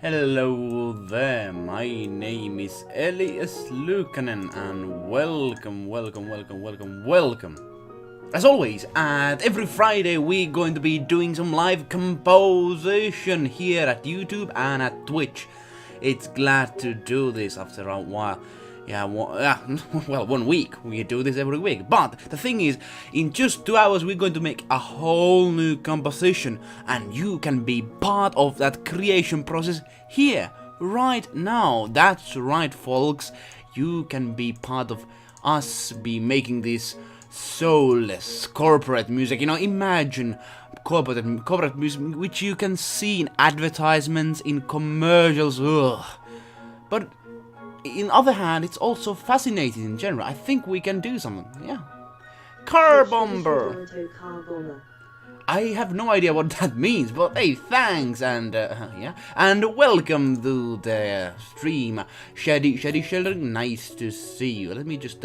Hello there, my name is eluukkanen and welcome. As always, at every Friday we're going to be doing some live composition here at YouTube and at Twitch. It's glad to do this after a while. Well, 1 week. We do this every week. But the thing is, in just 2 hours, we're going to make a whole new composition, and you can be part of that creation process here, right now. That's right, folks. You can be part of us be making this soulless corporate music. You know, imagine corporate music which you can see in advertisements, in commercials. Ugh. But in other hand, it's also fascinating in general. I think we can do something, yeah. Car bomber! I have no idea what that means, but hey, thanks, and yeah. And welcome to the stream. Shady, nice to see you. Let me just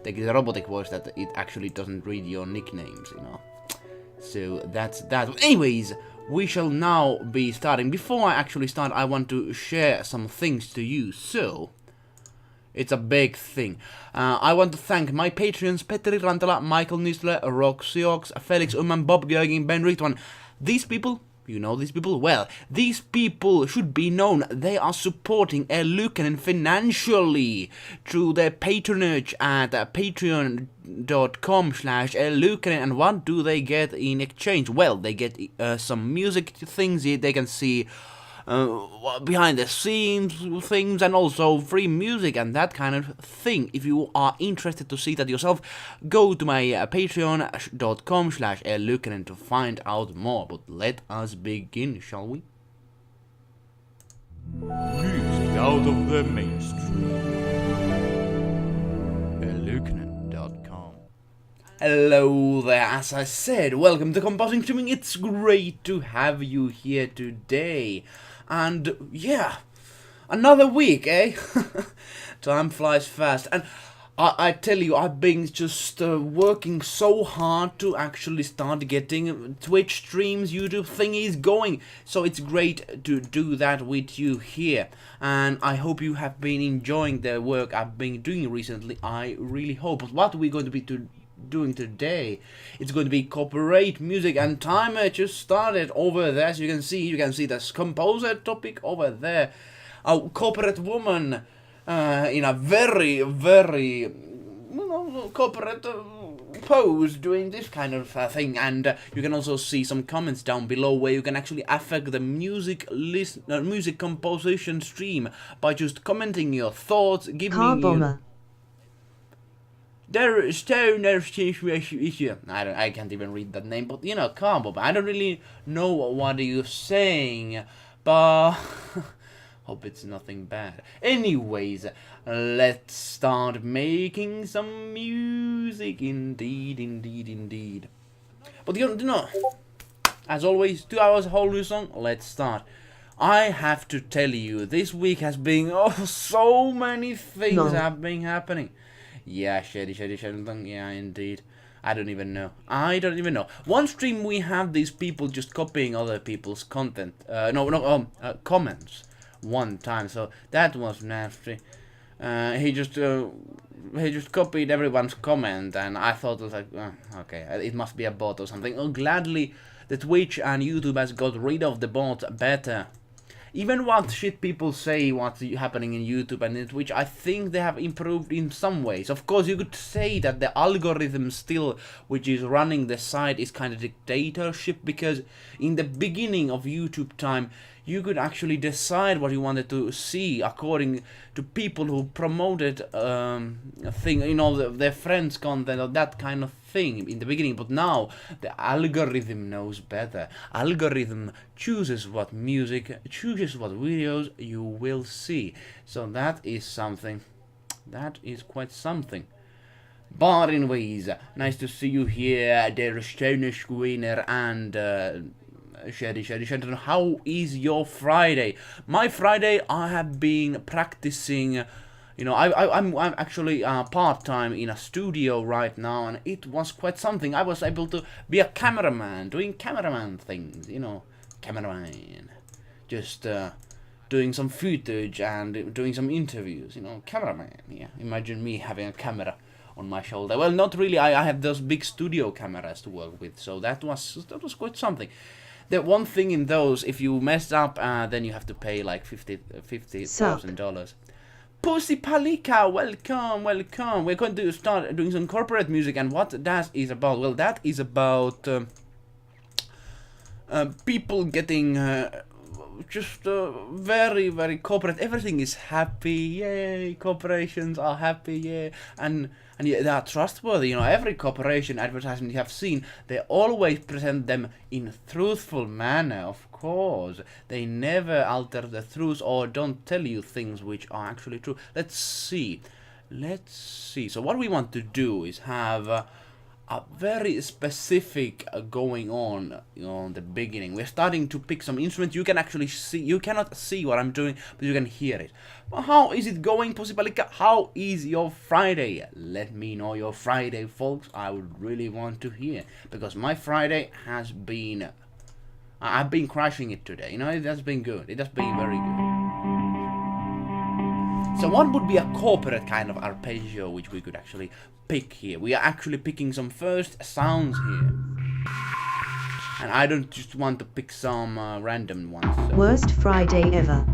take the robotic voice that it actually doesn't read your nicknames, you know. So that's that. Anyways, we shall now be starting. Before I actually start, I want to share some things to you, so it's a big thing. I want to thank my Patreons, Petteri Rantala, Michael Nisler, Roxiox, Felix Umman, Bob Göging, Ben Richtwan. These people, you know these people? Well, these people should be known. They are supporting eluukkanen financially through their patronage at patreon.com/eluukkanen. And what do they get in exchange? Well, they get some music things. They can see behind the scenes things, and also free music and that kind of thing. If you are interested to see that yourself, go to my patreon.com/eluukkanen to find out more. But let us begin, shall we? Music out of the mainstream. eluukkanen.com. Hello there, as I said, welcome to Composing Streaming. It's great to have you here today. And yeah, another week, eh? Time flies fast. And I tell you, I've been just working so hard to actually start getting Twitch streams, YouTube thingies going. So it's great to do that with you here. And I hope you have been enjoying the work I've been doing recently. I really hope. But what we're going to be doing today, it's going to be corporate music, and timer just started over there. As you can see this composer topic over there. A corporate woman in a very corporate pose doing this kind of thing. And you can also see some comments down below where you can actually affect the music composition stream by just commenting your thoughts, giving me I can't even read that name, but you know, Combo. I don't really know what you're saying, but hope it's nothing bad. Anyways, let's start making some music. Indeed. But you know, as always, 2 hours, whole new song. Let's start. I have to tell you, this week has been so many things have been happening. Yeah, shady, yeah, indeed. I don't even know. One stream we have these people just copying other people's content. Comments. One time, so that was nasty. He just copied everyone's comment, and I thought it was like, okay, it must be a bot or something. Oh, gladly, the Twitch and YouTube has got rid of the bot better. Even what shit people say what's happening in YouTube and in Twitch, I think they have improved in some ways. Of course, you could say that the algorithm still, which is running the site, is kind of dictatorship, because in the beginning of YouTube time, you could actually decide what you wanted to see according to people who promoted a thing, you know, their friends' content or that kind of thing in the beginning. But now the algorithm knows better. Algorithm chooses what music, chooses what videos you will see. So that is something. That is quite something. But anyways, nice to see you here, der schöne Schwiner, and Shady. How is your Friday? My Friday, I have been practicing. You know, I'm actually part-time in a studio right now, and it was quite something. I was able to be a cameraman, doing cameraman things, you know, cameraman. Just doing some footage and doing some interviews. Cameraman. Yeah, imagine me having a camera on my shoulder. Well, not really. I have those big studio cameras to work with, so that was quite something. The one thing in those, if you mess up, then you have to pay like $50,000. Pussy Palika, welcome. We're going to start doing some corporate music, and what that is about? Well, that is about people getting just very, very corporate. Everything is happy, yay! Corporations are happy, yay! And they are trustworthy. Every corporation advertisement you have seen, they always present them in truthful manner. Of course, they never alter the truth or don't tell you things which are actually true. Let's see. So what we want to do is have a very specific going on the beginning. We're starting to pick some instruments. You can actually see, you cannot see what I'm doing, but you can hear it. Well, how is it going, Pussy Palika? How is your Friday? Let me know your Friday, folks. I would really want to hear, because my Friday has been, I've been crushing it today. It has been good. It has been very good. So what would be a corporate kind of arpeggio which we could actually pick here? We are actually picking some first sounds here. And I don't just want to pick some random ones. So. Worst Friday ever.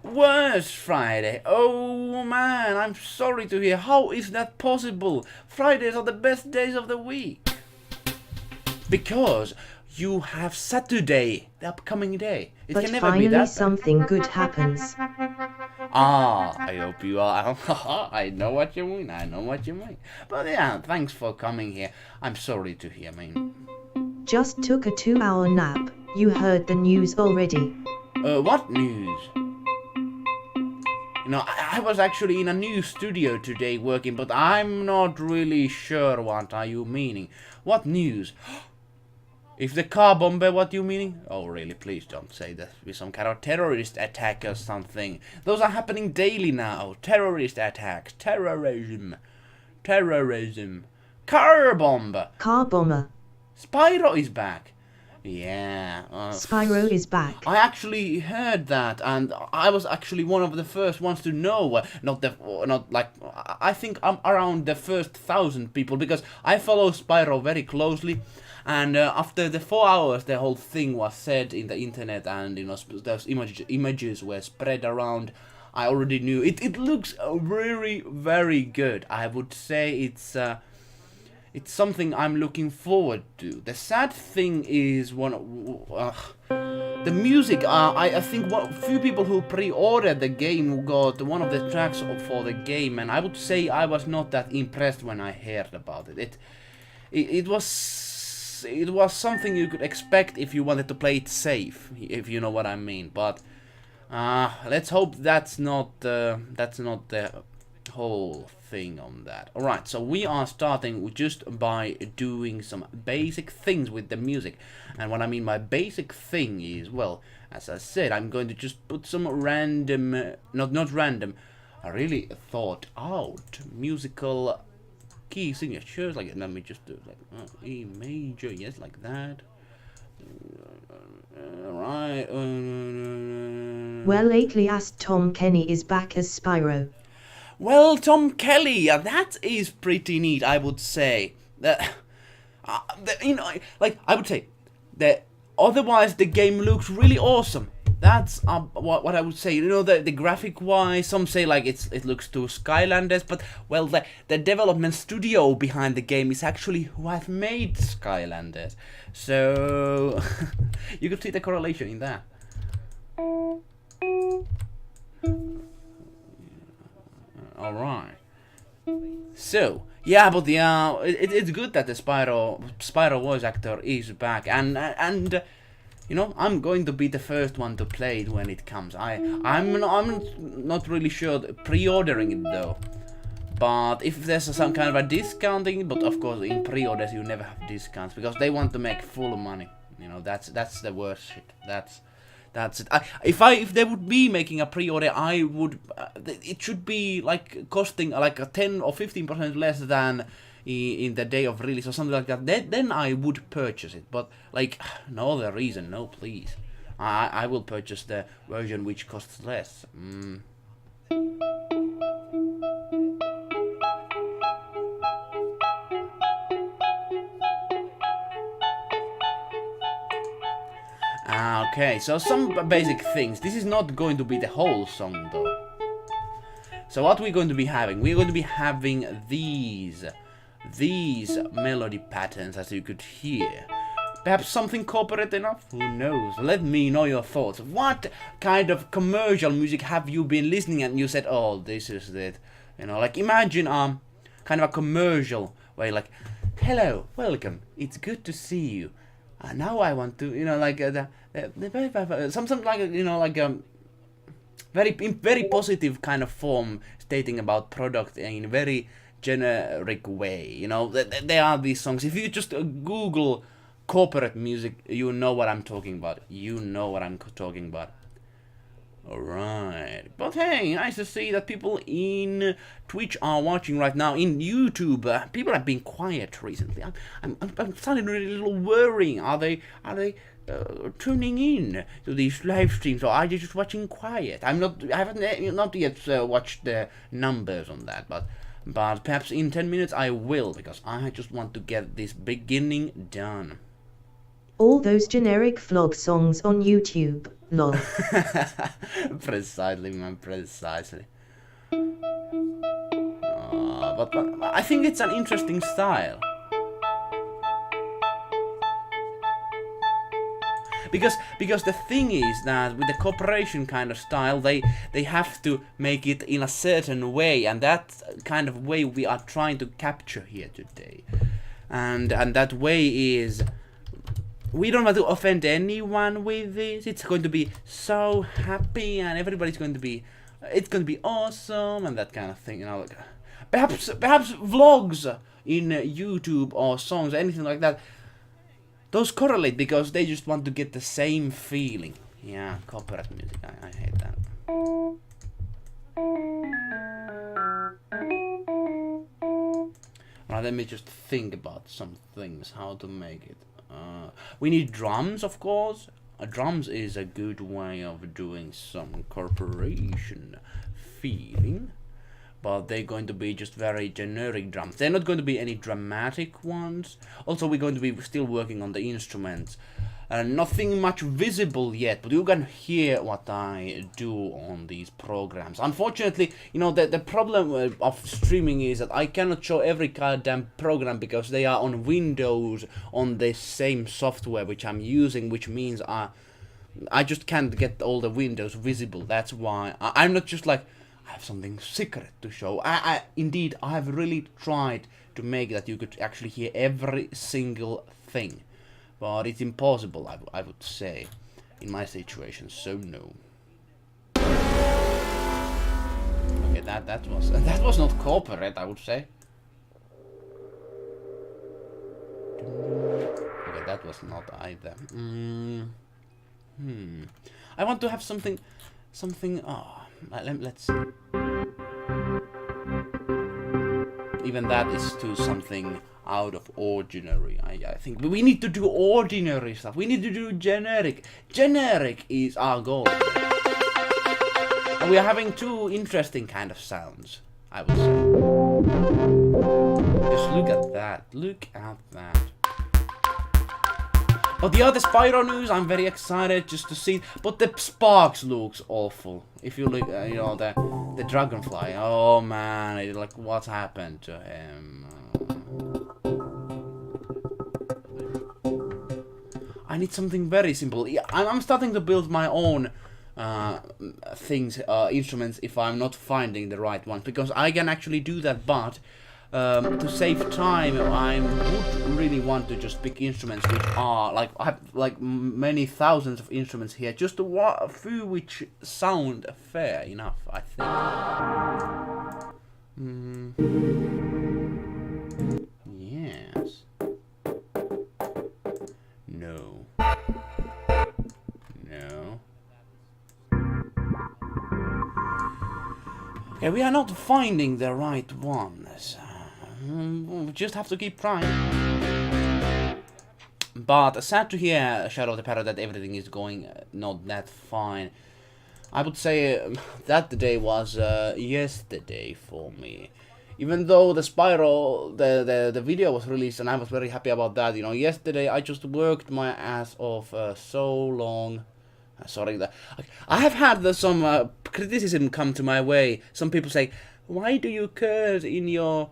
Worst Friday. Oh man, I'm sorry to hear. How is that possible? Fridays are the best days of the week. Because you have Saturday, the upcoming day. It but can never be that finally something good happens. I hope you are. I know what you mean. But yeah, thanks for coming here. I'm sorry to hear, man. Just took a 2-hour nap. You heard the news already. What news? I was actually in a new studio today working, but I'm not really sure what are you meaning. What news? If the car bomb, what you meaning? Oh really, please don't say that with some kind of terrorist attack or something. Those are happening daily now. Terrorist attacks, terrorism. Car bomb. Car bomber. Spyro is back. Yeah. Spyro is back. I actually heard that, and I was actually one of the first ones to know. I think I'm around the first 1,000 people, because I follow Spyro very closely. And after the 4 hours, the whole thing was said in the internet, and those images were spread around. I already knew it looks very, very good. I would say it's something I'm looking forward to. The sad thing is the music. I think few people who pre-ordered the game got one of the tracks for the game, and I would say I was not that impressed when I heard about it. It was something you could expect if you wanted to play it safe, if you know what I mean. But let's hope that's not the whole thing on that. Alright, so we are starting just by doing some basic things with the music. And what I mean by basic thing is, well, as I said, I'm going to just put some random, not random, I really thought out musical key signatures. Like, let me just do it like E major, yes, like that. Right. Well, lately asked Tom Kenny is back as Spyro. Well, Tom Kelly, that is pretty neat, I would say. I would say that otherwise the game looks really awesome. That's what I would say. The graphic wise, some say like it looks too Skylanders, but well, the development studio behind the game is actually who have made Skylanders. So you could see the correlation in that. All right. So yeah, but it's good that the Spyro voice actor is back, and I'm going to be the first one to play it when it comes. I'm not really sure pre-ordering it though. But if there's some kind of a discounting, but of course in pre-orders you never have discounts because they want to make full money. That's the worst shit. That's it. If they would be making a pre-order, I would. It should be like costing like a 10 or 15% less than in the day of release or something like that. Then I would purchase it. But like no other reason. No, please. I will purchase the version which costs less. Okay, so some basic things. This is not going to be the whole song though. So what we're going to be having? We're going to be having these melody patterns, as you could hear. Perhaps something corporate enough? Who knows? Let me know your thoughts. What kind of commercial music have you been listening and you said, oh, this is it? You know, like imagine kind of a commercial where like, hello, welcome, it's good to see you. Now I want to, you know, like something like, you know, like very positive kind of form, stating about product in a very generic way. You know, there are these songs. If you just Google corporate music, you know what I'm talking about. You know what I'm talking about. Alright. But hey, nice to see that people in Twitch are watching right now. In YouTube, people have been quiet recently. I'm starting to really a little worrying. Are they tuning in to these live streams, or are they just watching quiet? I haven't not yet watched the numbers on that, but perhaps in 10 minutes I will, because I just want to get this beginning done. All those generic vlog songs on YouTube, lol. Precisely, man, precisely. But I think it's an interesting style. Because the thing is that with the corporation kind of style, they have to make it in a certain way, and that kind of way we are trying to capture here today. And that way is, we don't want to offend anyone with this. It's going to be so happy, and everybody's going to be, it's going to be awesome, and that kind of thing, you know. Like, perhaps vlogs in YouTube or songs, anything like that, those correlate because they just want to get the same feeling. Yeah, corporate music, I hate that. Alright, let me just think about some things, how to make it. We need drums, of course. Drums is a good way of doing some corporation feeling. But they're going to be just very generic drums. They're not going to be any dramatic ones. Also, we're going to be still working on the instruments. Nothing much visible yet, but you can hear what I do on these programs. Unfortunately, you know, the problem of streaming is that I cannot show every goddamn program because they are on Windows on the same software which I'm using, which means I just can't get all the windows visible. That's why I'm not just like, I have something secret to show. Indeed, I have really tried to make that you could actually hear every single thing. But it's impossible, I would say, in my situation, so no. Okay, that was not corporate, I would say. Okay, that was not either. I want to have something. Let's see. Even that is to something out of ordinary. I think we need to do ordinary stuff. We need to do generic. Generic is our goal. And we are having two interesting kind of sounds, I would say. Just look at that. Look at that. But the other Spyro news, I'm very excited just to see. But the Sparks looks awful. If you look, you know, the dragonfly. Oh man, like what happened to him? I need something very simple. I'm starting to build my own instruments if I'm not finding the right one, because I can actually do that, but to save time, I would really want to just pick instruments which are like, I have like many thousands of instruments here, just a few which sound fair enough, I think. Yes. No. No. Okay, we are not finding the right ones. We just have to keep trying. But sad to hear, Shadow the Parrot, that everything is going not that fine. I would say that the day was yesterday for me. Even though the Spiral, the video was released and I was very happy about that, you know, yesterday I just worked my ass off so long. Sorry, I have had some criticism come to my way. Some people say, why do you curse in your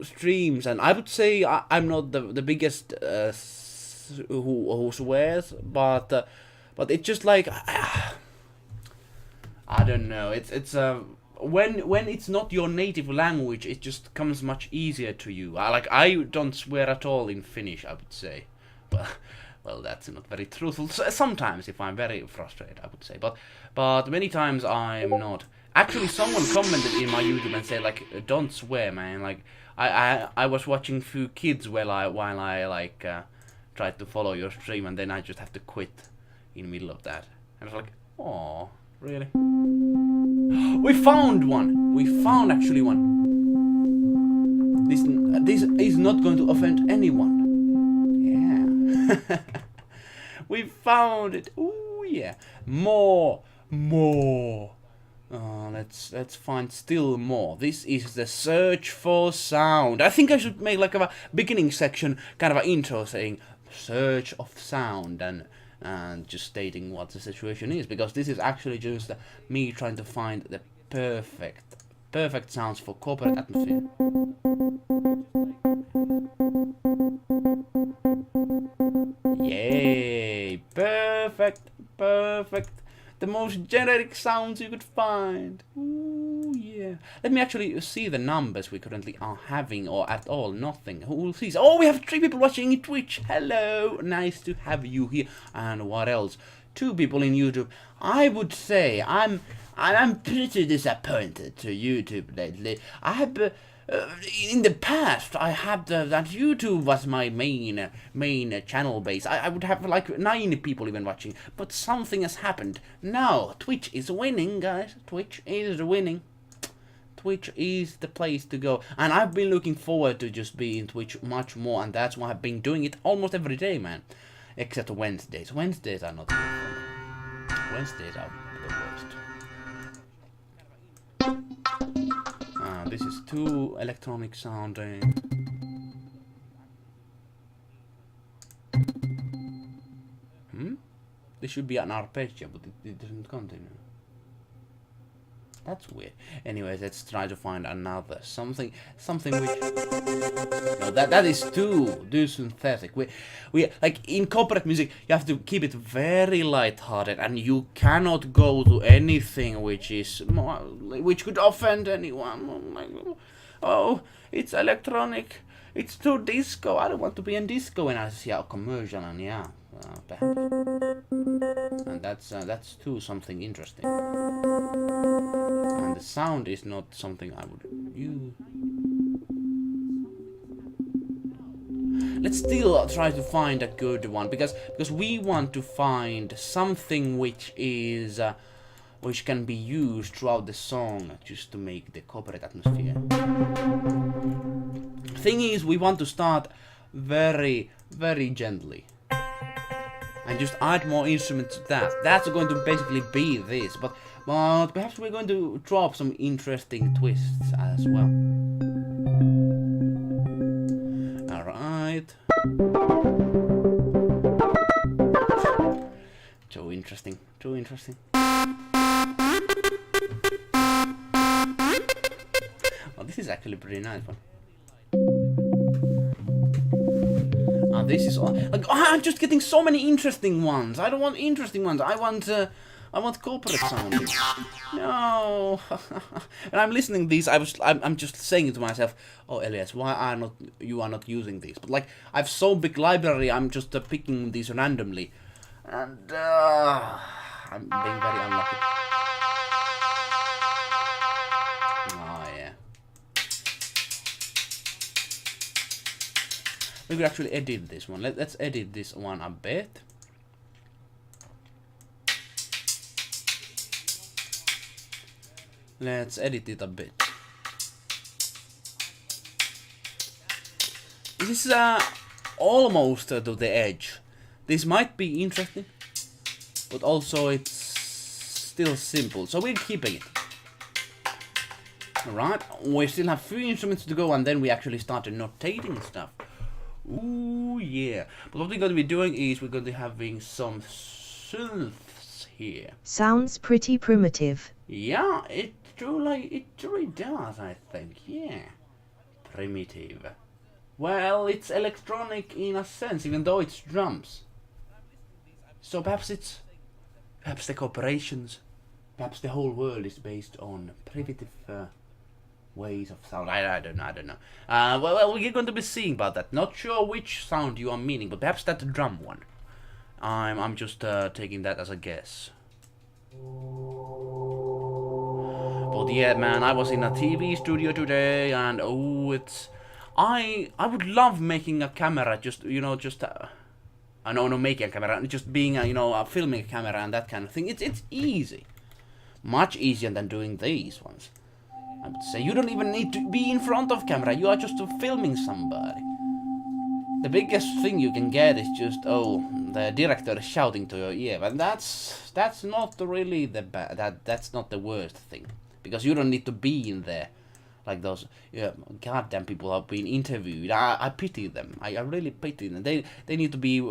streams? And I would say I'm not the biggest who swears, but it's just like I don't know. It's when it's not your native language, it just comes much easier to you. I don't swear at all in Finnish, I would say, but well, that's not very truthful. Sometimes, if I'm very frustrated, I would say, but many times I'm not. Actually, someone commented in my YouTube and said like, "Don't swear, man." Like I was watching few kids while I tried to follow your stream, and then I just have to quit in the middle of that. And I was like, "Oh, really?" We found one. We found actually one. This is not going to offend anyone. Yeah. We found it. Ooh yeah. More. Let's find still more. This is the search for sound. I think I should make like a beginning section, kind of an intro saying search of sound and just stating what the situation is, because this is actually just me trying to find the perfect sounds for corporate atmosphere. Yay! Perfect. The most generic sounds you could find. Ooh, yeah. Let me actually see the numbers we currently are having, or at all, nothing. Who will see? Oh, we have 3 people watching in Twitch. Hello, nice to have you here. And what else? 2 people in YouTube. I would say I'm pretty disappointed to YouTube lately. I have. In the past, I had that YouTube was my main channel base. I would have like 9 people even watching, but something has happened. Now Twitch is winning, guys. Twitch is winning. Twitch is the place to go, and I've been looking forward to just be in Twitch much more, and that's why I've been doing it almost every day, man. Except Wednesdays. Wednesdays are not good for me. Wednesdays are the worst. This is too electronic sounding. This should be an arpeggio, but it doesn't continue. That's weird. Anyways, let's try to find another something which. No, that is too synthetic. We like in corporate music, you have to keep it very light-hearted, and you cannot go to anything which could offend anyone. Like, oh, it's electronic. It's too disco. I don't want to be in disco when I see a commercial, and yeah, and that's too something interesting. And the sound is not something I would use. Let's still try to find a good one, because we want to find something which is which can be used throughout the song just to make the corporate atmosphere. Thing is, we want to start very gently and just add more instruments to that. That's going to basically be this, but perhaps we're going to drop some interesting twists as well. Alright. Too interesting. Oh, this is actually a pretty nice one. This is all, like, I'm just getting so many interesting ones. I don't want interesting ones. I want corporate sounding. No. And I'm listening to these. I'm just saying it to myself. Oh, Elias, why you are not using these? But like, I've so big library. I'm just picking these randomly, and I'm being very unlucky. Oh yeah. We could actually edit this one. Let's edit this one a bit. Let's edit it a bit. This is almost to the edge. This might be interesting, but also it's still simple, so we're keeping it. Alright, we still have 3 instruments to go, and then we actually start notating stuff. Ooh, yeah. But what we're going to be doing is we're going to be having some synths here. Sounds pretty primitive. Yeah, it truly does, I think. Yeah. Primitive. Well, it's electronic in a sense, even though it's drums. So perhaps the corporations, perhaps the whole world is based on primitive ways of sound. I don't know. Well, we're going to be seeing about that. Not sure which sound you are meaning, but perhaps that drum one. I'm just taking that as a guess. But yeah, man, I was in a TV studio today, and oh, I would love making a camera, just making a camera, just being filming a camera and that kind of thing. It's easy, much easier than doing these ones. I would say you don't even need to be in front of camera. You are just filming somebody. The biggest thing you can get is just the director is shouting to your ear, but that's not really that's not the worst thing, because you don't need to be in there like those goddamn people who have been interviewed. I pity them. I really pity them. They need to be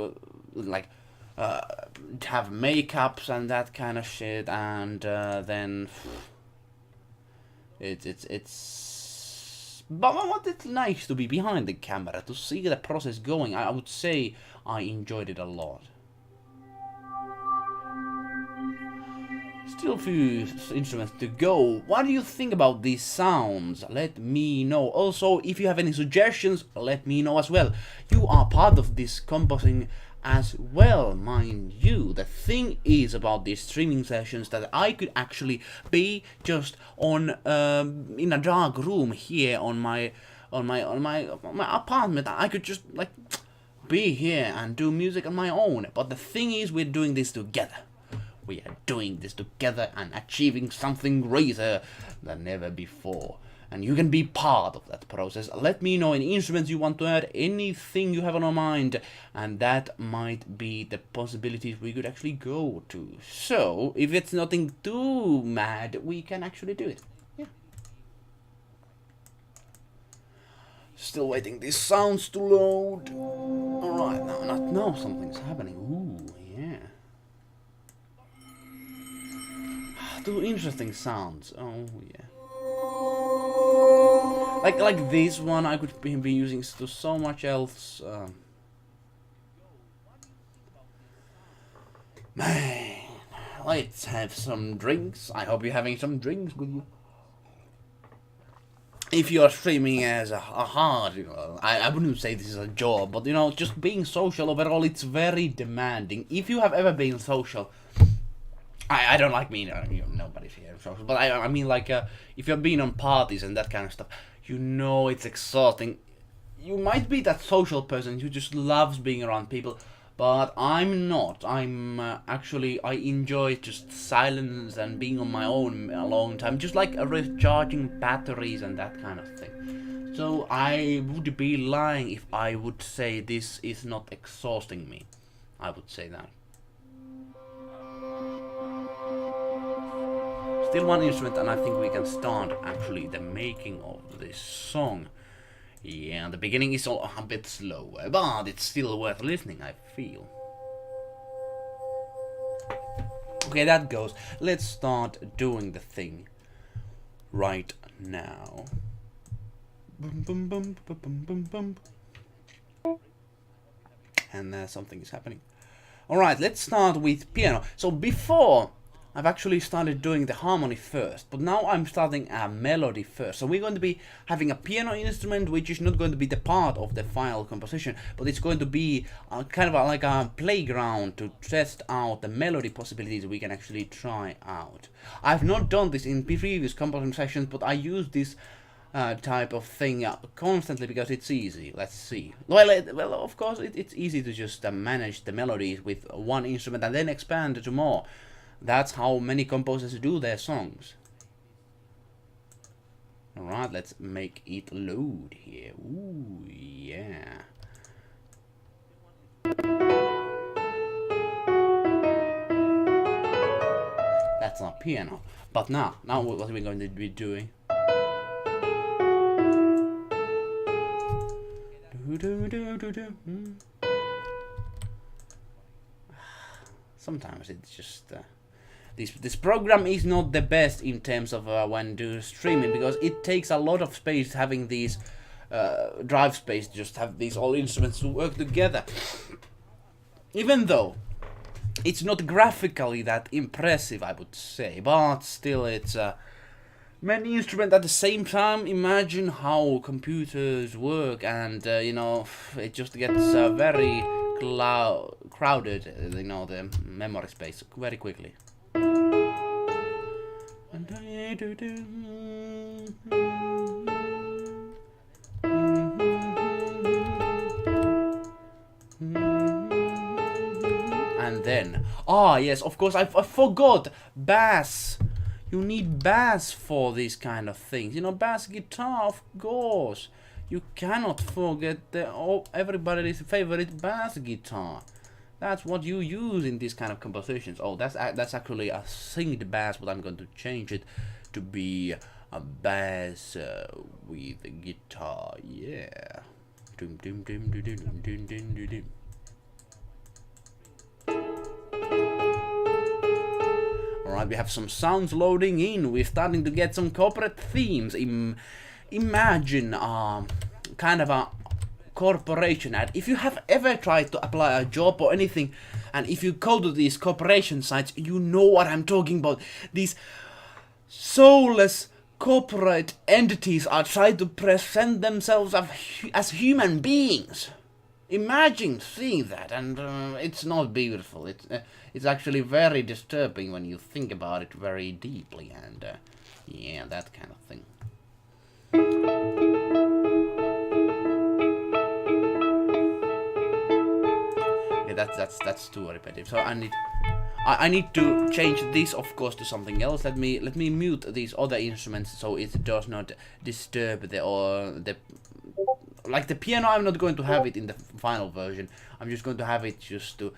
have makeups and that kind of shit, and then but it's nice to be behind the camera, to see the process going. I would say I enjoyed it a lot. Still a few instruments to go. What do you think about these sounds? Let me know. Also, if you have any suggestions, let me know as well. You are part of this composing as well, mind you. The thing is about these streaming sessions that I could actually be just on in a dark room here on my apartment. I could just be here and do music on my own. But the thing is, we're doing this together. We are doing this together and achieving something greater than ever before. And you can be part of that process. Let me know any instruments you want to add, anything you have on your mind, and that might be the possibilities we could actually go to. So, if it's nothing too mad, we can actually do it. Yeah. Still waiting these sounds to load. Alright, now something's happening. Ooh, yeah. 2 interesting sounds. Oh, yeah. Like this one, I could be using to so much else. Man, let's have some drinks. I hope you're having some drinks with you. If you are streaming as a hard, I wouldn't say this is a job, but just being social overall, it's very demanding. If you have ever been social, I don't like me, nobody's here social, but I mean if you've been on parties and that kind of stuff, it's exhausting. You might be that social person who just loves being around people, but I'm not. Actually, I enjoy just silence and being on my own a long time, just like recharging batteries and that kind of thing. So I would be lying if I would say this is not exhausting me. I would say that. Still 1 instrument, and I think we can start actually the making of this song. Yeah, the beginning is a bit slower, but it's still worth listening, I feel. Okay, that goes. Let's start doing the thing right now. Boom, boom, boom, boom, boom, boom, boom. And something is happening. Alright, let's start with piano. So before, I've actually started doing the harmony first, but now I'm starting a melody first. So we're going to be having a piano instrument, which is not going to be the part of the final composition, but it's going to be kind of like a playground to test out the melody possibilities we can actually try out. I've not done this in previous composition sessions, but I use this type of thing constantly because it's easy. Let's see. Well, of course, it's easy to just manage the melodies with 1 instrument and then expand to more. That's how many composers do their songs. Alright, let's make it load here. Ooh, yeah. guitar, piano. But now what are we going to be doing? Sometimes it's just this program is not the best in terms of when do streaming, because it takes a lot of space having these drive space, just have these all instruments to work together. Even though it's not graphically that impressive, I would say, but still it's many instruments at the same time. Imagine how computers work, and you know, it just gets very crowded, you know, the memory space very quickly. And then, yes, of course, I forgot bass. You need bass for these kind of things. You know, bass guitar, of course. You cannot forget everybody's favorite bass guitar. That's what you use in these kind of compositions. Oh, that's actually a singed bass, but I'm going to change it to be a bass with a guitar. Yeah. Dum dum dum dum dum dum dum dum. Alright, we have some sounds loading in. We're starting to get some corporate themes. Imagine kind of a corporation ad. If you have ever tried to apply a job or anything, and if you go to these corporation sites, you know what I'm talking about. These soulless corporate entities are trying to present themselves as human beings. Imagine seeing that, and it's not beautiful. It's actually very disturbing when you think about it very deeply, and yeah, that kind of thing. Yeah, that's too repetitive. So I need to change this, of course, to something else. Let me mute these other instruments so it does not disturb the like the piano. I'm not going to have it in the final version. I'm just going to have it just to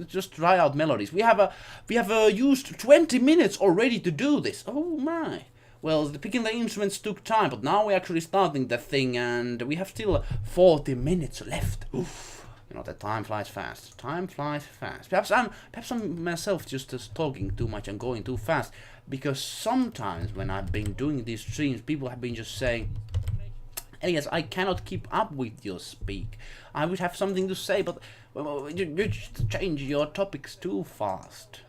just try out melodies. We have used 20 minutes already to do this. Oh my. Well, picking the instruments took time, but now we're actually starting the thing, and we have still 40 minutes left. Oof. You know, the time flies fast. Time flies fast. Perhaps I'm myself just talking too much and going too fast, because sometimes when I've been doing these streams, people have been just saying, Elias, I cannot keep up with your speak. I would have something to say, but you just change your topics too fast.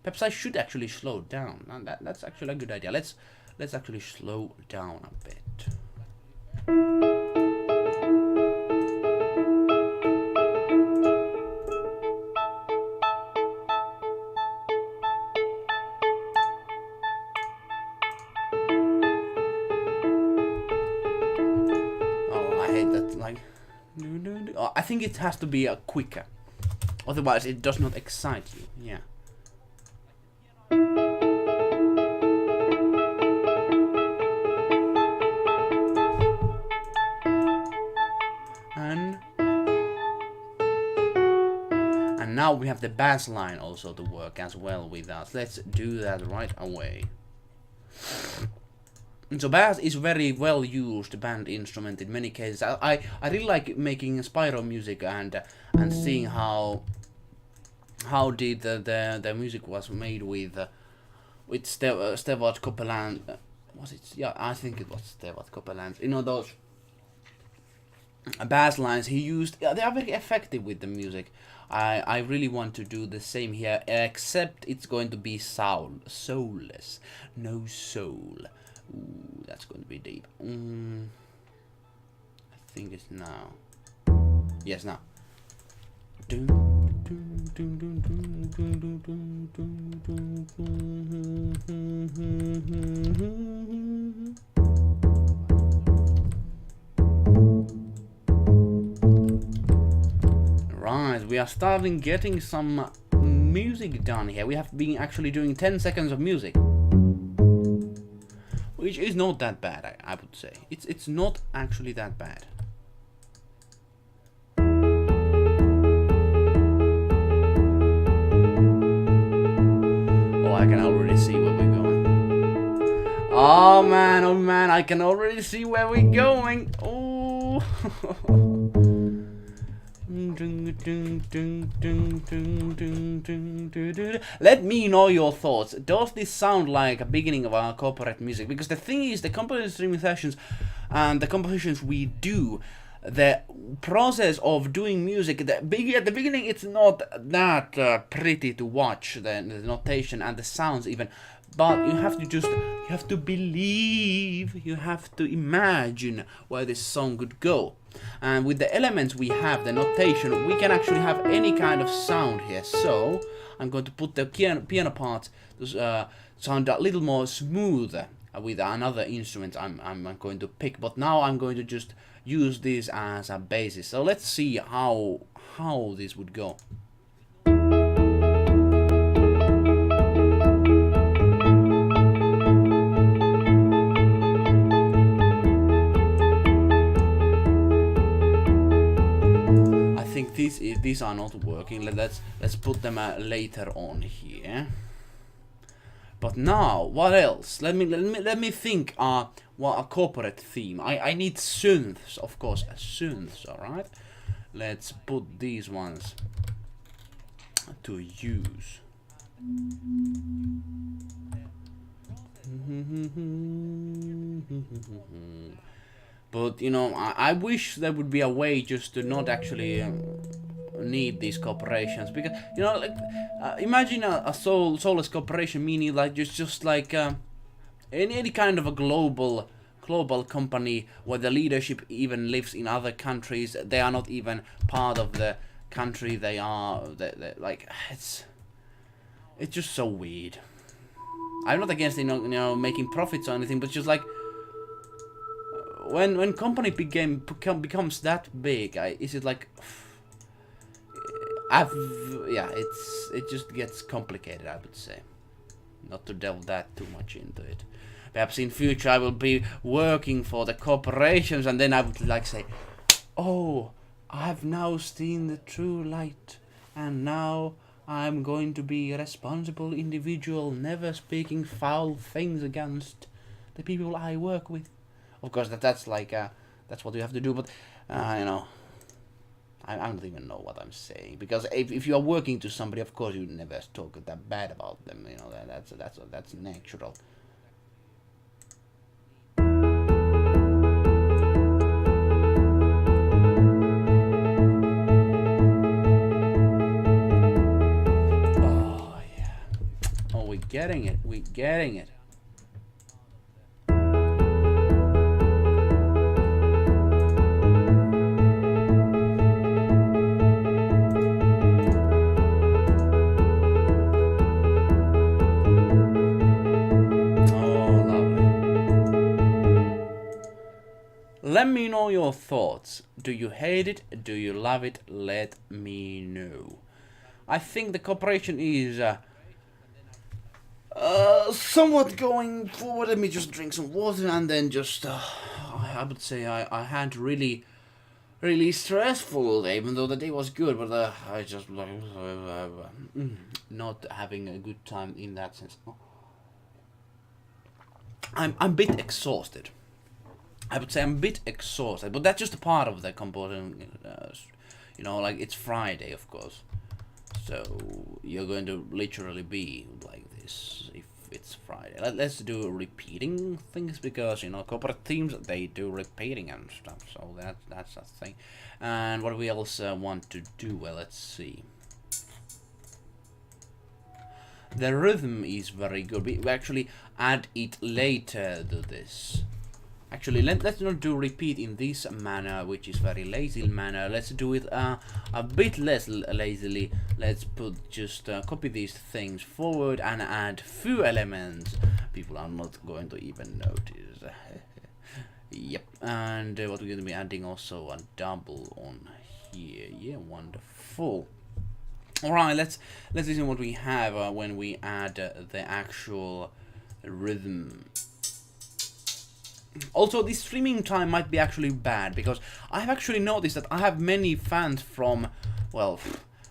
Perhaps I should actually slow down. And that's actually a good idea. Let's actually slow down a bit. I think it has to be quicker, otherwise it does not excite you. Yeah. And now we have the bass line also to work as well with us. Let's do that right away. So bass is very well used band instrument in many cases. I really like making Spyro music and seeing how did the music was made with Stewart Copeland. Was it? Yeah, I think it was Stewart Copeland. You know those bass lines he used. They are very effective with the music. I really want to do the same here, except it's going to be soulless, no soul. Ooh, that's going to be deep. I think it's now. Yes, now. Right, we are starting getting some music done here. We have been actually doing 10 seconds of music, which is not that bad, I would say. It's not actually that bad. I can already see where we're going. Oh man, I can already see where we're going. Oh. Let me know your thoughts. Does this sound like a beginning of our corporate music? Because the thing is, the composition streaming sessions and the compositions we do, the process of doing music, at the beginning it's not that pretty to watch, the notation and the sounds even, but you have to believe, you have to imagine where this song could go. And with the elements we have, the notation, we can actually have any kind of sound here. So I'm going to put the piano part to sound a little more smooth with another instrument I'm going to pick. But now I'm going to just use this as a basis. So let's see how this would go. These are not working. Let's put them later on here. But now, what else? Let me think. What a corporate theme. I need synths, of course. Synths, all right. Let's put these ones to use. But you know, I wish there would be a way just to not actually need these corporations, because you know, like imagine a soulless corporation, meaning like just like any kind of a global company where the leadership even lives in other countries. They are not even part of the country they are. Like it's just so weird. I'm not against making profits or anything, but just like when company becomes that big, is it like it just gets complicated, I would say. Not to delve that too much into it. Perhaps in future I will be working for the corporations, and then I would like say, oh, I have now seen the true light, and now I'm going to be a responsible individual, never speaking foul things against the people I work with. Of course, that's like that's what you have to do, but you know, I don't even know what I'm saying, because if you are working to somebody, of course you never talk that bad about them. You know, that's natural. Oh yeah, oh we're getting it. Let me know your thoughts. Do you hate it? Do you love it? Let me know. I think the corporation is somewhat going forward. Let me just drink some water, and then just I would say I had really stressful day, even though the day was good, but I just not having a good time in that sense. I'm a bit exhausted. I would say I'm a bit exhausted, but that's just a part of the composition. You know, like it's Friday, of course, so you're going to literally be like this if it's Friday. Let's do repeating things, because you know, corporate teams, they do repeating and stuff, so that's a thing. And what we else want to do? Well, let's see. The rhythm is very good. We actually add it later to this. Actually, let's not do repeat in this manner, which is very lazy manner. Let's do it a bit less lazily. Let's put just copy these things forward and add few elements. People are not going to even notice. Yep. And what we're going to be adding also a double on here. Yeah, wonderful. All right, let's listen what we have when we add the actual rhythm. Also, the streaming time might be actually bad, because I have actually noticed that I have many fans from, well,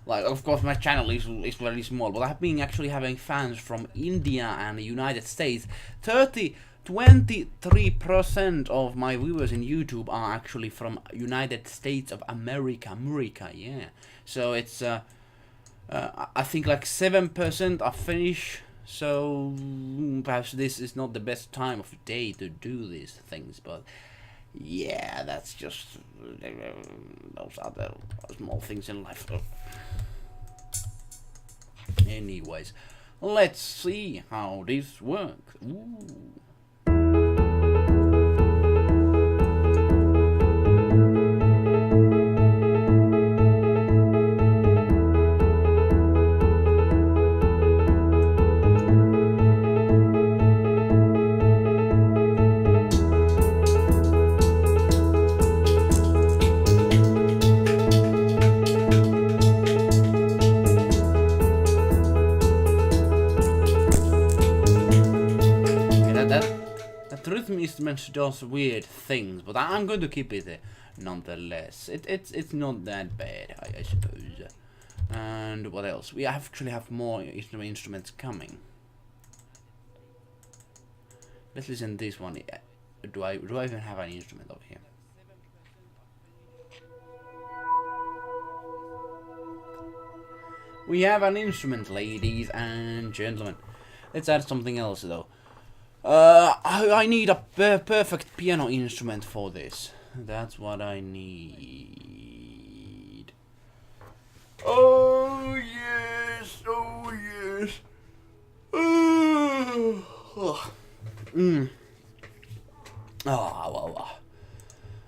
Like, of course, my channel is very small, but I've been actually having fans from India and the United States. 23% of my viewers in YouTube are actually from United States of America, yeah. So it's, I think like 7% are Finnish, so perhaps this is not the best time of day to do these things, but yeah, that's just, those other small things in life. Anyways, let's see how this works. Ooh. Rhythm instruments does weird things, but I'm going to keep it nonetheless. It's not that bad, I suppose. And what else? We actually have more instruments coming. Let's listen to this one. Do I even have an instrument over here? We have an instrument, ladies and gentlemen. Let's add something else though. I need a perfect piano instrument for this. That's what I need. Oh yes, oh yes.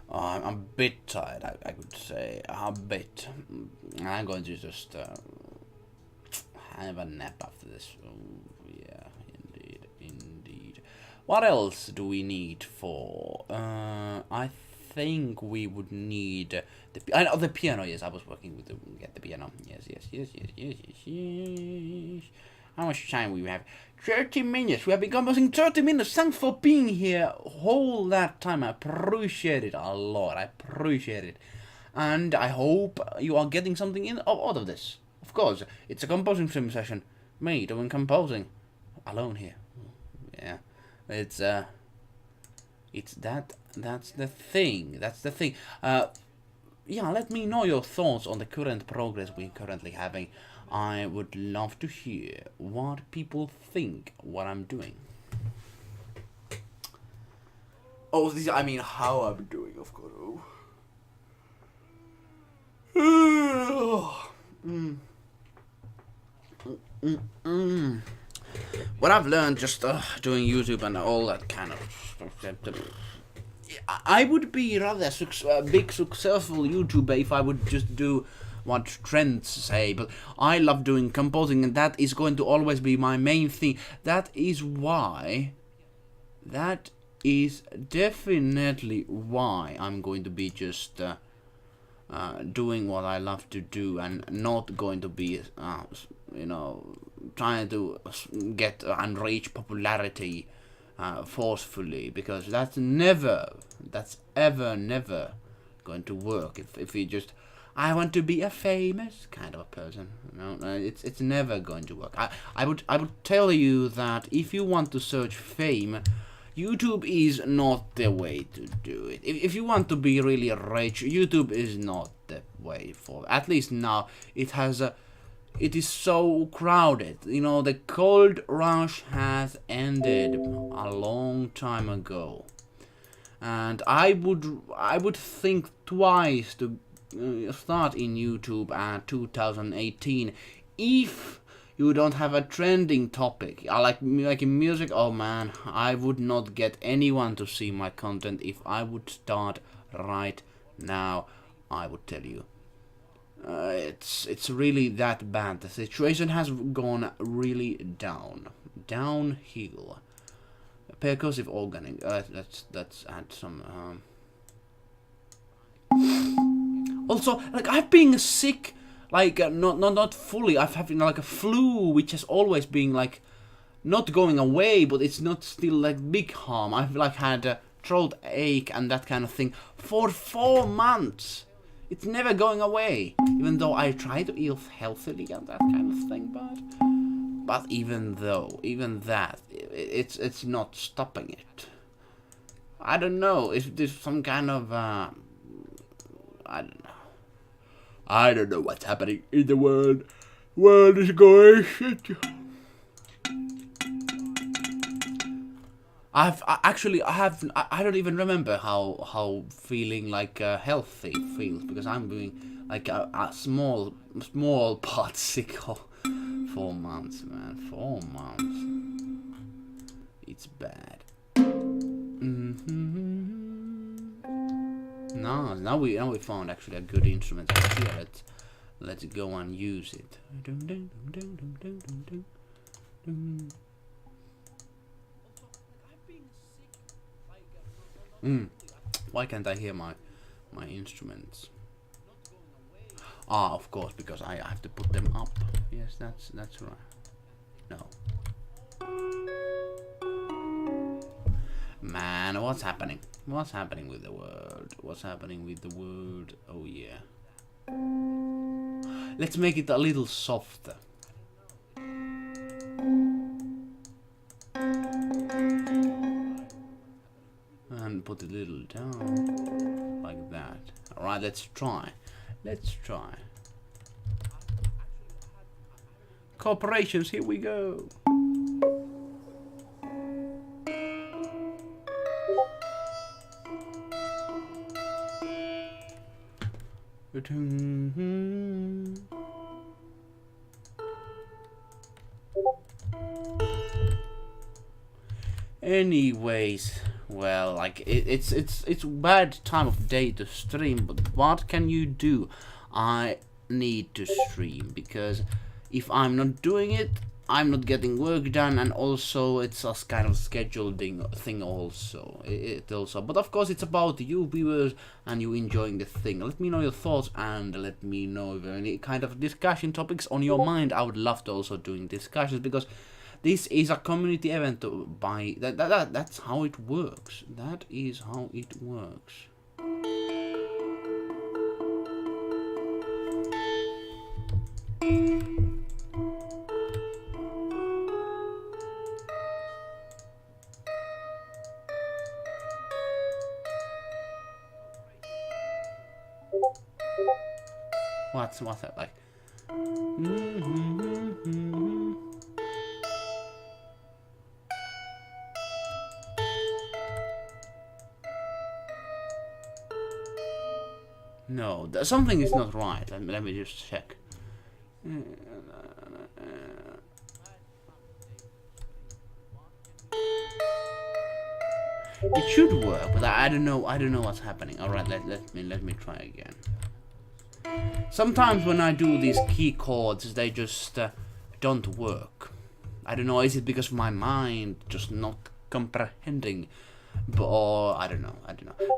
I'm a bit tired, I could say. A bit. I'm going to just have a nap after this. Oh, yeah, indeed. What else do we need for? I think we would need the piano. Yes, I was working with the piano. Yes. How much time we have? 30 minutes. We have been composing 30 minutes. Thanks for being here all that time. I appreciate it a lot. I appreciate it, and I hope you are getting something out of this. Of course, it's a composing sim session. Me doing composing alone here. Yeah. It's that's the thing. Yeah, let me know your thoughts on the current progress we're currently having. I would love to hear what people think what I'm doing. Oh, I mean how I'm doing, of course. What I've learned just doing YouTube and all that kind of stuff. I would be rather big successful YouTuber if I would just do what trends say, but I love doing composing, and that is going to always be my main thing. That is definitely why I'm going to be just doing what I love to do, and not going to be trying to get and reach popularity forcefully, because that's ever never going to work if you just I want to be a famous kind of a person. No, it's never going to work. I would tell you that if you want to search fame, YouTube is not the way to do it. If you want to be really rich, YouTube is not the way for. At least now it is so crowded. The gold rush has ended a long time ago, and I would think twice to start in YouTube at 2018 if you don't have a trending topic. Like in music, oh man, I would not get anyone to see my content if I would start right now. I would tell you. It's really that bad. The situation has gone really downhill. Percussive organic. Let's add some. Also, like I've been sick, like not fully. I've having like a flu, which has always been like not going away, but it's not still like big harm. I've like had a throat ache and that kind of thing for 4 months. It's never going away, even though I try to eat healthily and that kind of thing. But even that, it's not stopping it. I don't know. Is this some kind of I don't know. I don't know what's happening in the world. World is going shit. I don't even remember how feeling like healthy feels, because I'm doing like a small part sick. 4 months, man. 4 months. It's bad. No, now we found actually a good instrument here. Let's go and use it. Why can't I hear my instruments? Ah, of course, because I have to put them up. Yes, that's right. No. Man, what's happening? What's happening with the world? What's happening with the world? Oh yeah. Let's make it a little softer. And put it a little down. Like that. Alright, let's try. Let's try. Corporations, here we go. Anyways, well, like it's bad time of day to stream, but what can you do? I need to stream, because if I'm not doing it, I'm not getting work done, and also it's a kind of scheduled thing also. It also, but of course it's about you viewers and you enjoying the thing. Let me know your thoughts, and let me know if there are any kind of discussion topics on your mind. I would love to also doing discussions, because this is a community event. That's how it works. That is how it works. What's that like? No, something is not right. Let me just check. It should work, but I don't know. I don't know what's happening. All right, let me try again. Sometimes when I do these key chords, they just don't work. I don't know. Is it because of my mind just not comprehending? Or I don't know.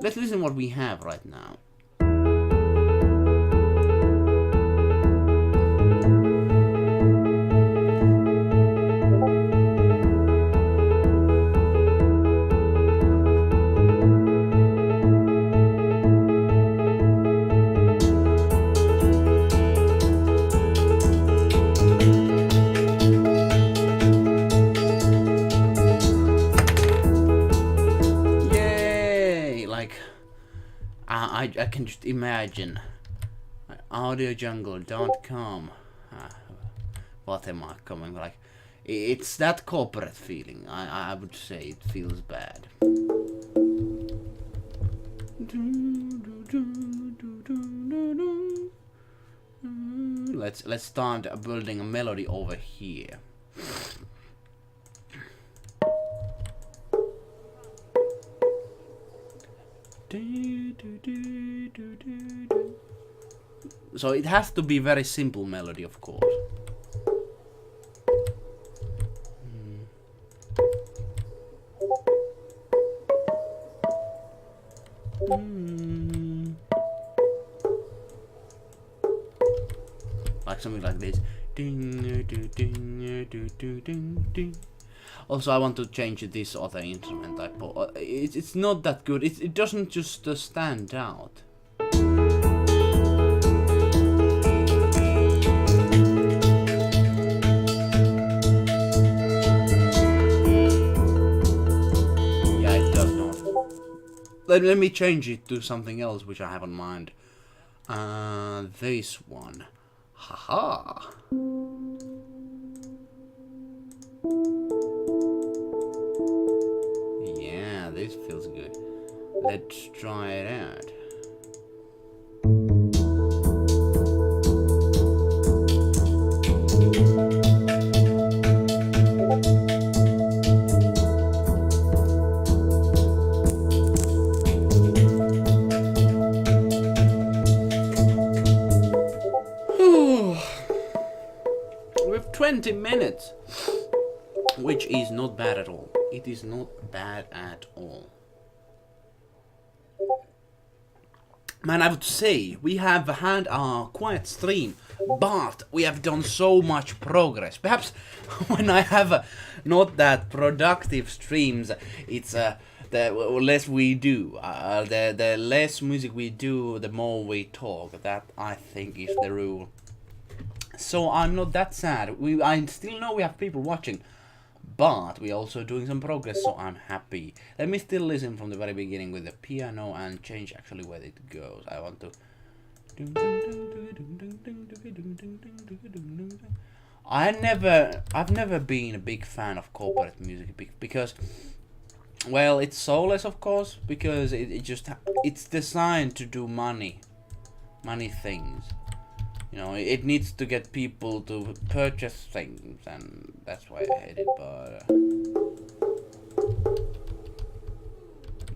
Let's listen what we have right now. I can just imagine audiojungle.com. What am I coming like? It's that corporate feeling. I would say it feels bad. Let's start building a melody over here. So it has to be very simple melody, of course. Like something like this. Also, I want to change this other instrument I put. It's not that good. It doesn't just stand out. let me change it to something else which I have on mind. This one. Haha. Yeah, this feels good. Let's try it out. With 20 minutes, which is not bad at all. It is not bad at all. Man, I would say we have had a quiet stream, but we have done so much progress. Perhaps when I have not that productive streams, it's the less we do. The less music we do, the more we talk. That, I think, is the rule. So I'm not that sad. I still know we have people watching, but we're also doing some progress, so I'm happy. Let me still listen from the very beginning with the piano and change actually where it goes. I want to... I've never been a big fan of corporate music because, well, it's soulless, of course, because it's designed to do money things. You know, it needs to get people to purchase things, and that's why I hate it,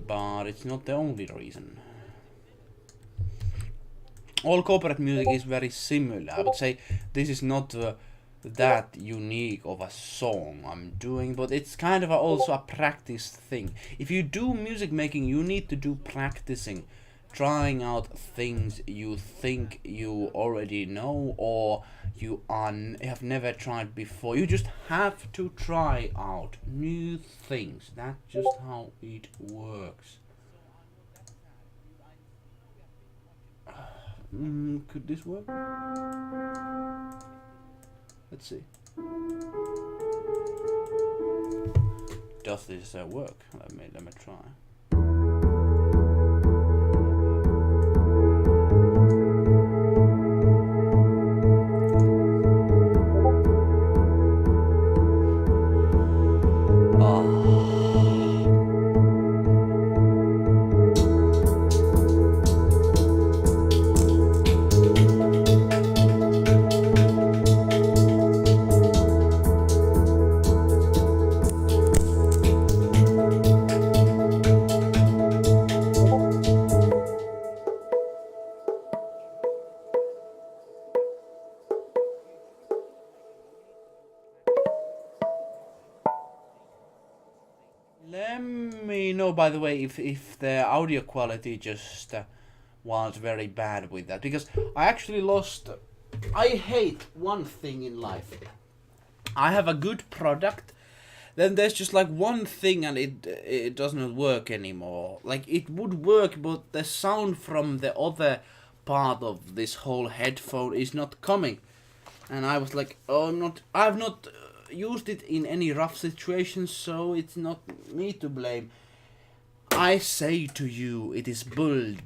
but it's not the only reason. All corporate music is very similar. I would say this is not that unique of a song I'm doing, but it's kind of also a practice thing. If you do music making, you need to do practicing. Trying out things you think you already know or you have never tried before. You just have to try out new things. That's just how it works. Could this work? Let's see. Does this work? Let me try. Let me know, by the way, if the audio quality just was very bad with that, because I actually lost... I hate one thing in life. I have a good product, then there's just like one thing and it does not work anymore. Like, it would work, but the sound from the other part of this whole headphone is not coming. And I was like, oh, I've not used it in any rough situations, so it's not me to blame. I say to you, it is built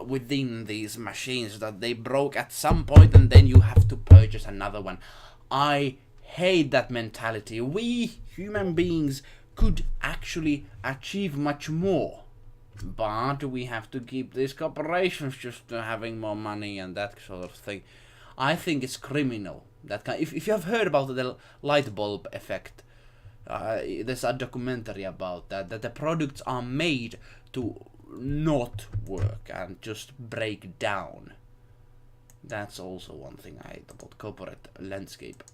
within these machines that they broke at some point and then you have to purchase another one. I hate that mentality. We human beings could actually achieve much more, but we have to keep these corporations just having more money and that sort of thing. I think it's criminal. If you have heard about the light bulb effect, there's a documentary about that the products are made to not work and just break down. That's also one thing I hate about corporate landscape.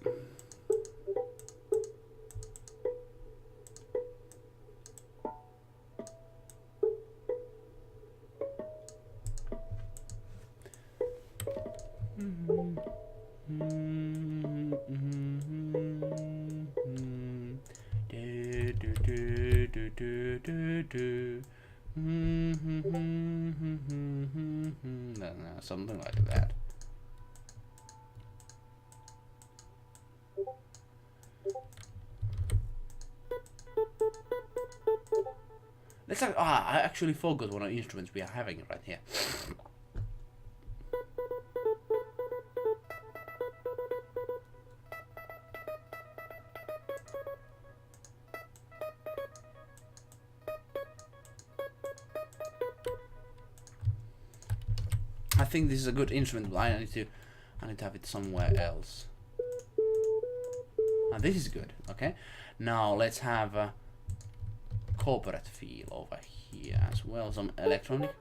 Something like that. I actually forgot what instruments we are having right here. I think this is a good instrument, but I need to have it somewhere else. This is good. Okay, now let's have a corporate feel over here as well. Some electronic.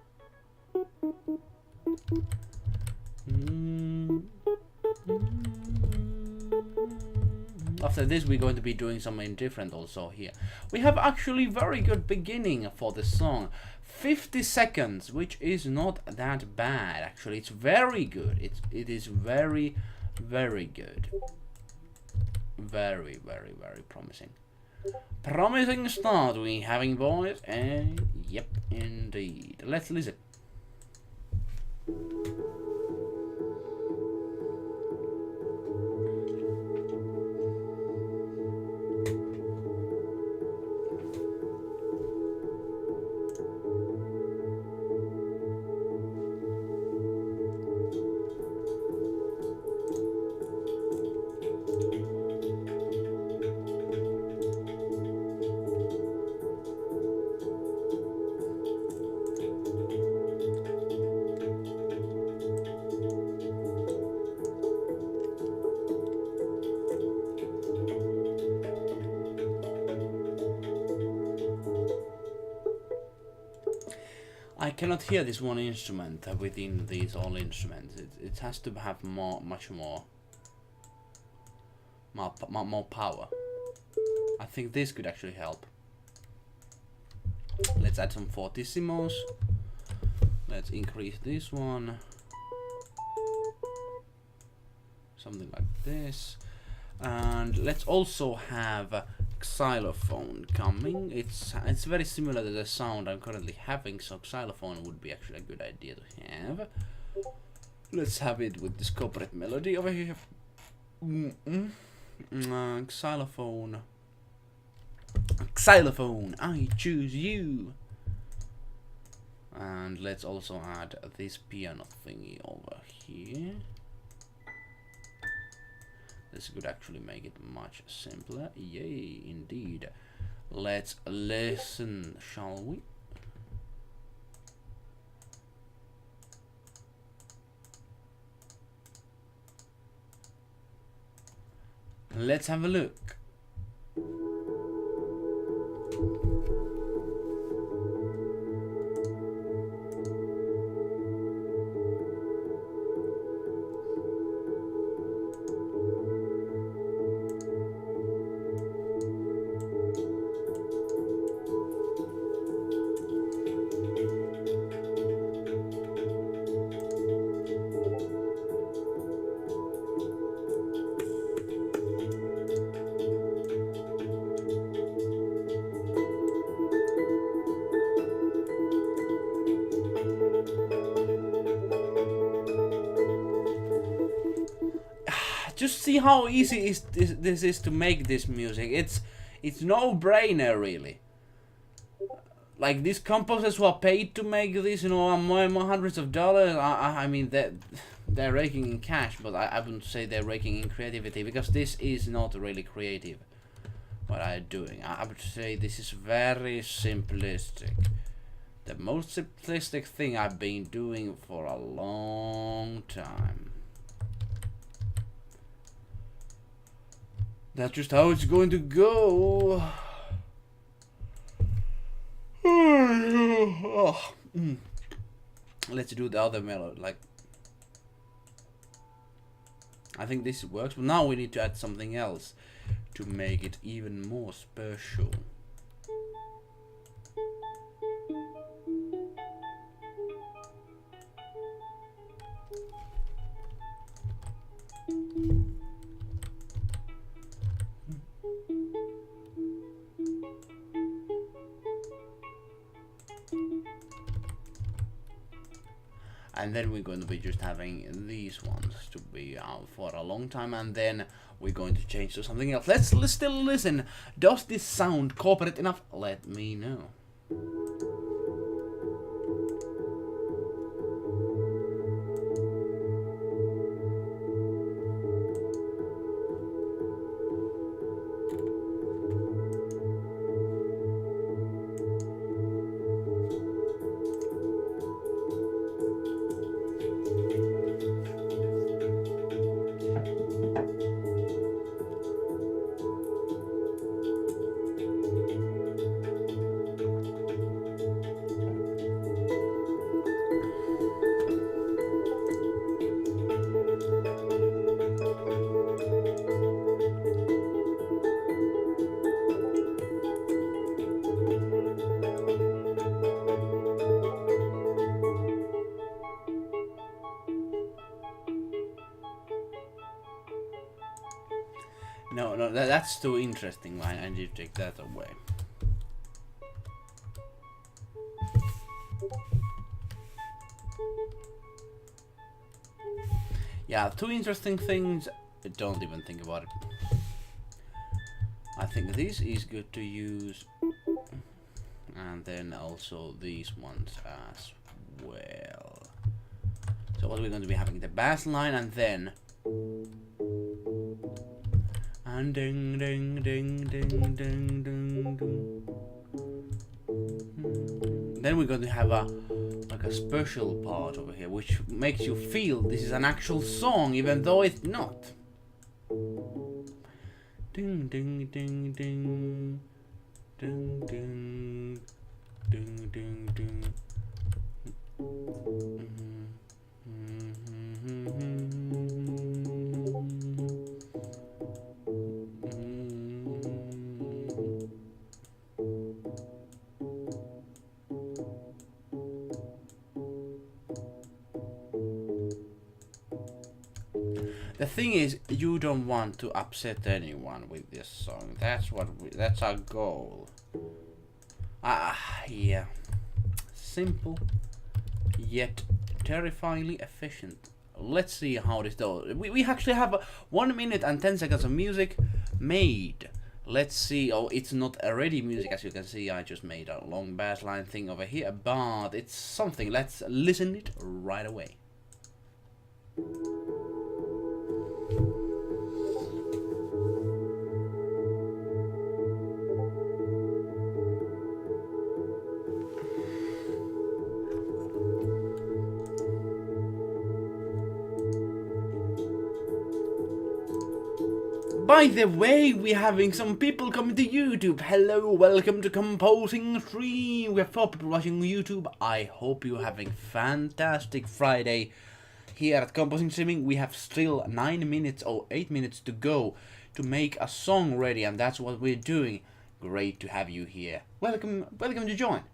After this, we're going to be doing something different also here. We have actually very good beginning for the song. 50 seconds, which is not that bad actually. It's very good. It is very, very good. Very, very, very promising. Promising start we having, boys. And yep, indeed. Let's listen. I cannot hear this one instrument within these all instruments. It has to have much more power. I think this could actually help. Let's add some fortissimos. Let's increase this one. Something like this. And let's also have xylophone coming. It's very similar to the sound I'm currently having, so xylophone would be actually a good idea to have. Let's have it with this corporate melody over here. Xylophone, I choose you. And let's also add this piano thingy over here. This could actually make it much simpler. Yay, indeed. Let's listen, shall we? Let's have a look. Just see how easy this is to make this music. It's no brainer really. Like these composers who are paid to make this, you know, more hundreds of dollars. I mean they're raking in cash, but I wouldn't say they're raking in creativity, because this is not really creative. What I'm doing, I would say this is very simplistic. The most simplistic thing I've been doing for a long time. That's just how it's going to go. Let's do the other melody. Like, I think this works, but now we need to add something else to make it even more special. And then we're going to be just having these ones to be out for a long time, and then we're going to change to something else. Let's still listen. Does this sound corporate enough? Let me know. No, no, that's too interesting. I need to take that away. Yeah, two interesting things. Don't even think about it. I think this is good to use. And then also these ones as well. So what we're going to be having the bass line and then and ding ding ding ding ding ding ding. Then we're going to have a like a special part over here which makes you feel this is an actual song even though it's not. Ding ding ding ding ding ding ding ding ding. The thing is, you don't want to upset anyone with this song. That's our goal. Yeah. Simple, yet terrifyingly efficient. Let's see how this goes. We actually have 1 minute and 10 seconds of music made. Let's see. Oh, it's not already music, as you can see. I just made a long bass line thing over here, but it's something. Let's listen it right away. By the way, we're having some people coming to YouTube. Hello, welcome to Composing Stream. We have 4 people watching YouTube. I hope you're having fantastic Friday. Here at Composing Streaming, we have still 9 minutes or 8 minutes to go to make a song ready, and that's what we're doing. Great to have you here. Welcome to join.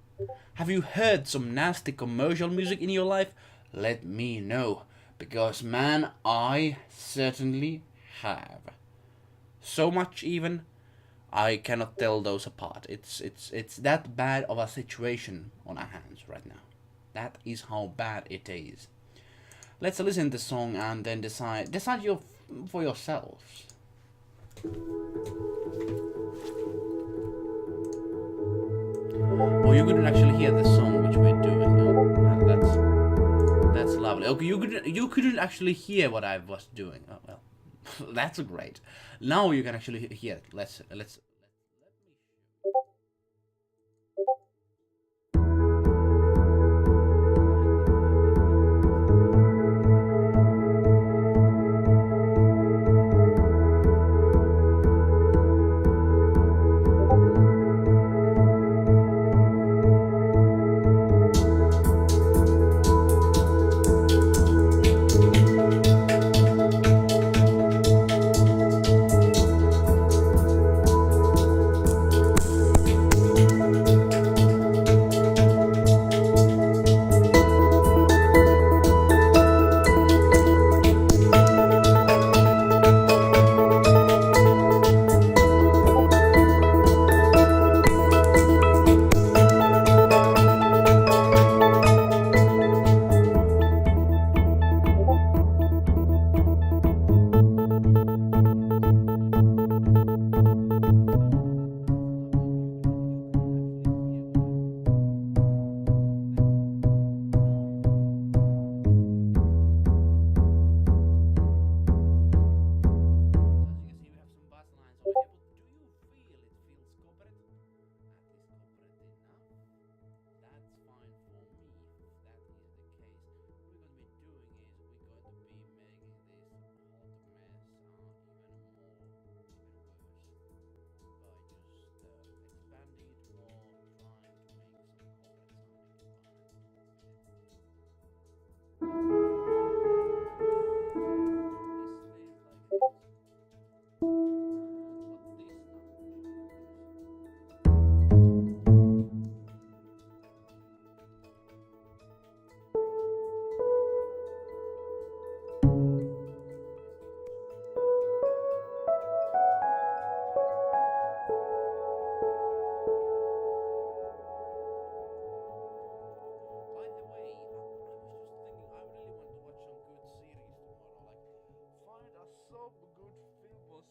Have you heard some nasty commercial music in your life? Let me know, because man, I certainly have. So much even, I cannot tell those apart. It's that bad of a situation on our hands right now. That is how bad it is. Let's listen to the song and then decide for yourselves. Oh, you couldn't actually hear the song which we're doing. Oh, that's lovely. Okay, you couldn't actually hear what I was doing. Oh well. That's great. Now you can actually hear it. Let's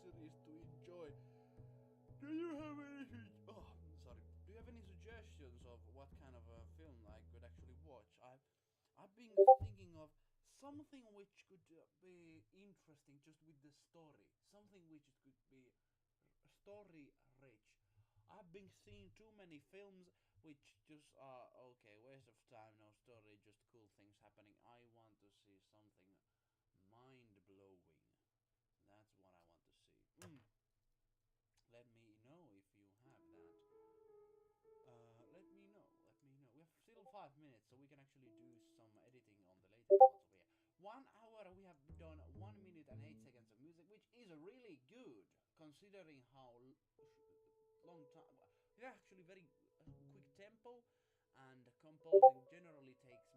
series to enjoy. Do you have any? Oh, sorry. Do you have any suggestions of what kind of a film I could actually watch? I've been thinking of something which could be interesting just with the story. Something which could be story rich. I've been seeing too many films which just are okay, waste of time, no story, just cool things happening. I want to see something mind blowing. That's what I want to see. Let me know if you have that. Let me know. Let me know. We have still 5 minutes, so we can actually do some editing on the later parts of here. 1 hour, we have done 1 minute and 8 seconds of music, which is really good considering how long time. We are actually very quick tempo, and composing generally takes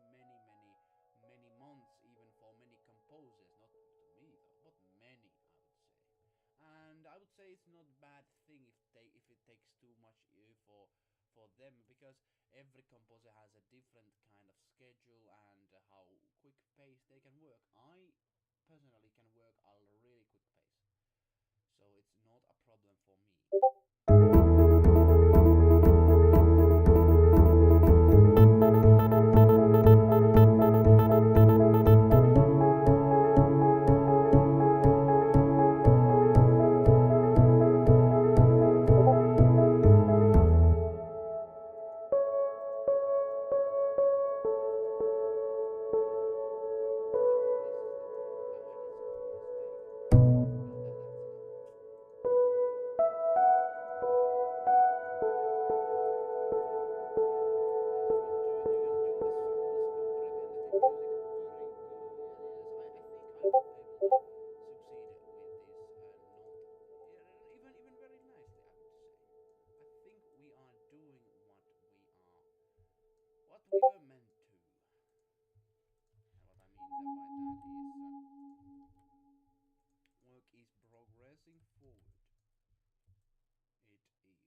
many months, even for many composers. Not to me though, but many, I would say. And I would say it's not a bad thing if it takes too much for them, because every composer has a different kind of schedule and how quick pace they can work. I personally can work at a really quick pace, so it's not a problem for me. What we were meant to. And what I mean by that is work is progressing forward. It is.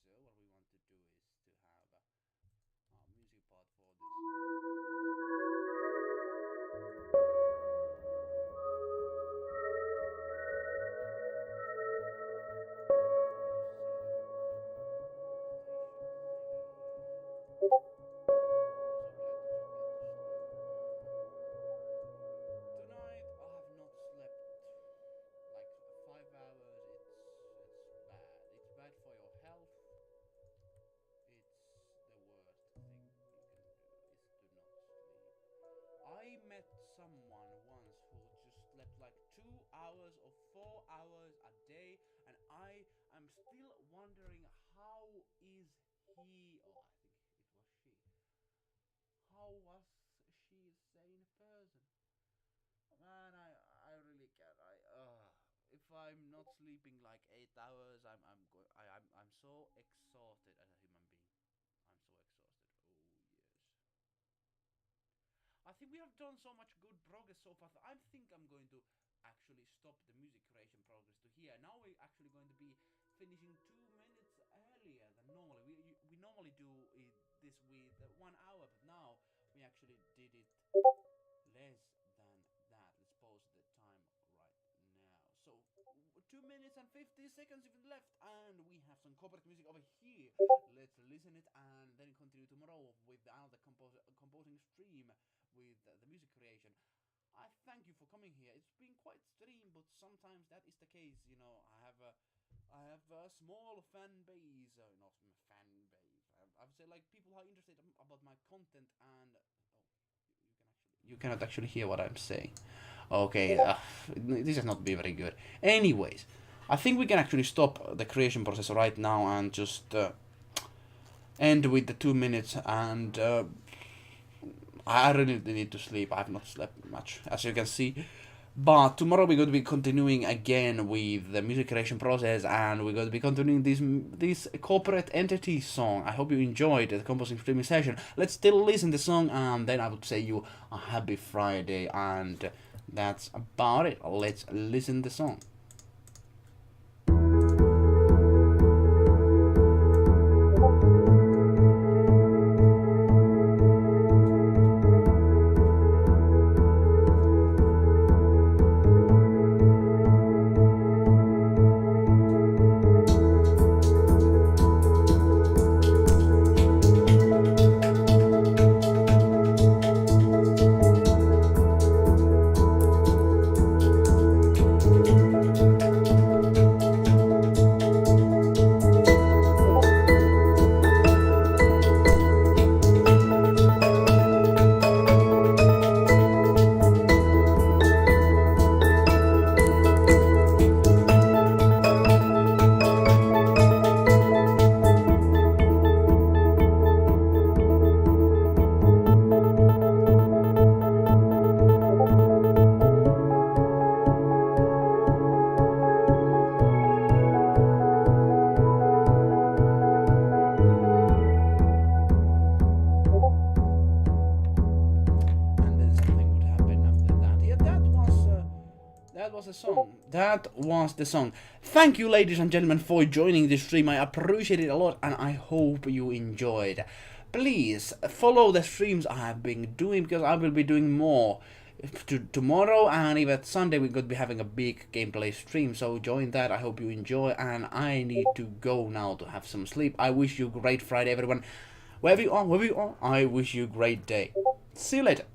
So what we want to do is to have a music part for this. Tonight I have not slept like 5 hours. It's bad. It's bad for your health. It's the worst thing you can do is to not sleep. I met someone once who just slept like 2 hours or 4 hours a day, and I am still wondering how is he, or I think it was she, how was she a sane person? Man, I really can't. If I'm not sleeping like 8 hours, I'm so exhausted as a human being. I'm so exhausted. Oh yes. I think we have done so much good progress so far. I think I'm going to actually stop the music creation progress to here. Now we're actually going to be finishing 2 minutes earlier than normally. We normally do this with 1 hour, but now we actually did it less than that. Let's pause the time right now. So 2 minutes and 50 seconds even left, and we have some corporate music over here. Let's listen it and then continue tomorrow with another composing stream with the music creation. I thank you for coming here. It's been quite stream, but sometimes that is the case. You know, I have a small fan base, not fan base. I would say like people who are interested about my content, and you cannot actually hear what I'm saying. Okay, this has not been very good. Anyways, I think we can actually stop the creation process right now and just end with the 2 minutes. And I really need to sleep. I have not slept much, as you can see. But tomorrow we're going to be continuing again with the music creation process, and we're going to be continuing this corporate entity song. I hope you enjoyed the composing streaming session. Let's still listen to the song, and then I would say you a happy Friday, and that's about it. Let's listen to the song. was the song. That was the song. Thank you, ladies and gentlemen, for joining this stream. I appreciate it a lot, and I hope you enjoyed. Please follow the streams I have been doing, because I will be doing more. Tomorrow and even Sunday we're going to be having a big gameplay stream, so join that. I hope you enjoy, and I need to go now to have some sleep. I wish you a great Friday, everyone. Wherever you are, I wish you a great day. See you later.